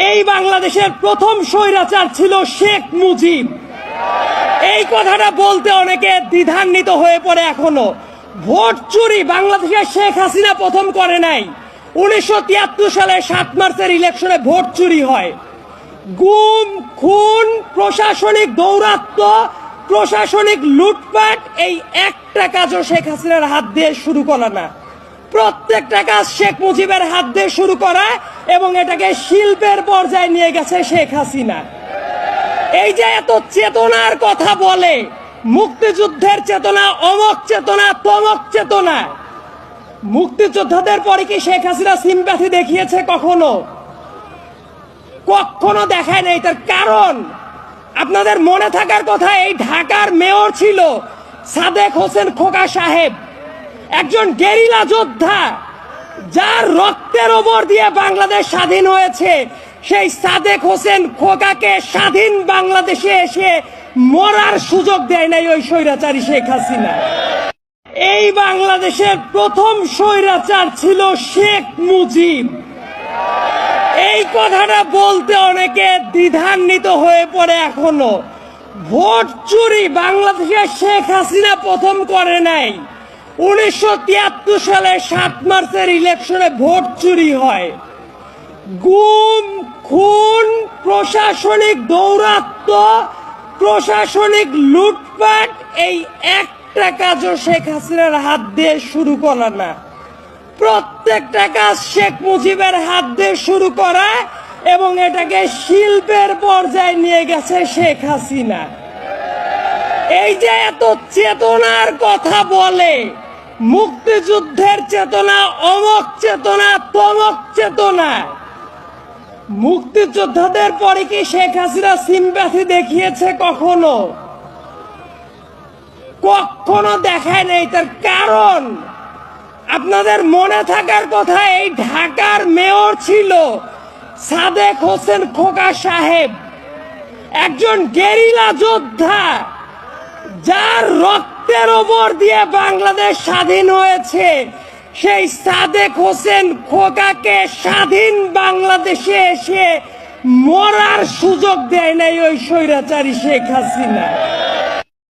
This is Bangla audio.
এই বাংলাদেশের প্রথম স্বৈরাচার ছিল শেখ মুজিব। এই কথাটা বলতে অনেকে দ্বিধান্বিত হয়ে পড়ে এখনো। ভোট চুরি বাংলাদেশে শেখ হাসিনা প্রথম করে নাই। 1973 সালে 7 মার্চের ইলেকশনে ভোট চুরি হয়। গুম, খুন, প্রশাসনিক দৌরাত্ম্য, প্রশাসনিক লুটপাট, এই একটা কাজও শেখ হাসিনার হাত দিয়ে শুরু করা না। প্রত্যেকটা কাজ শেখ মুজিবের হাত দিয়ে শুরু করা এবং এটাকে শিল্পের পর্যায়ে নিয়ে গেছে শেখ হাসিনা। এই যে এত চেতনার কথা বলে, মুক্তিযুদ্ধের চেতনা, অমক চেতনা, তমক চেতনা, মুক্তিযোদ্ধাদের পরে কি শেখ হাসিনা সিম্প্যাথি দেখিয়েছে কখনো? কখনো দেখায় নাই। তার কারণ আপনাদের মনে থাকার কথা, এই ঢাকার মেয়র ছিল সাদেক হোসেন খোকা সাহেব, একজন গেরিলা যোদ্ধা যার রক্তের ওপর দিয়ে বাংলাদেশ স্বাধীন হয়েছে। সেই সাদেক হোসেন খোকাকে স্বাধীন বাংলাদেশে এসে মরার সুযোগ দেয় নাই ওই স্বৈরাচারী শেখ হাসিনা। এই বাংলাদেশের প্রথম স্বৈরাচার ছিল শেখ মুজিব। এই কথাটা বলতে অনেকে দ্বিধান্বিত হয়ে পড়ে এখনো। ভোট চুরি বাংলাদেশে শেখ হাসিনা প্রথম করে নাই। 1973 সালে 7 মার্চের ইলেকশনে ভোট চুরি হয়। গুম, খুন, প্রশাসনিক দৌরাত্ম্য, প্রশাসনিক লুটপাট, এই একটা কাজও শেখ হাসিনার হাত দিয়ে শুরু করা না। প্রত্যেকটা কাজ শেখ মুজিবের হাত দিয়ে শুরু করা এবং এটাকে শিল্পের পর্যায়ে নিয়ে গেছে শেখ হাসিনা। এই যে এত চেতনার কথা বলে, মুক্তিযুদ্ধের চেতনা, অমক চেতনা, তমক চেতনা, মুক্তিযোদ্ধাদের পরে কি শেখ হাসিনা সিম্প্যাথি দেখিয়েছে কখনো? কখনো দেখায় নাই। তার কারণ আপনাদের মনে থাকার কথা, এই ঢাকার মেয়র ছিল সাদেক হোসেন খোকা সাহেব, একজন গেরিলা যোদ্ধা যার রক্তের ওপর দিয়ে বাংলাদেশ স্বাধীন হয়েছে। সেই সাদেক হোসেন খোকাকে স্বাধীন বাংলাদেশে এসে মরার সুযোগ দেয় নাই ওই স্বৈরাচারী শেখ হাসিনা।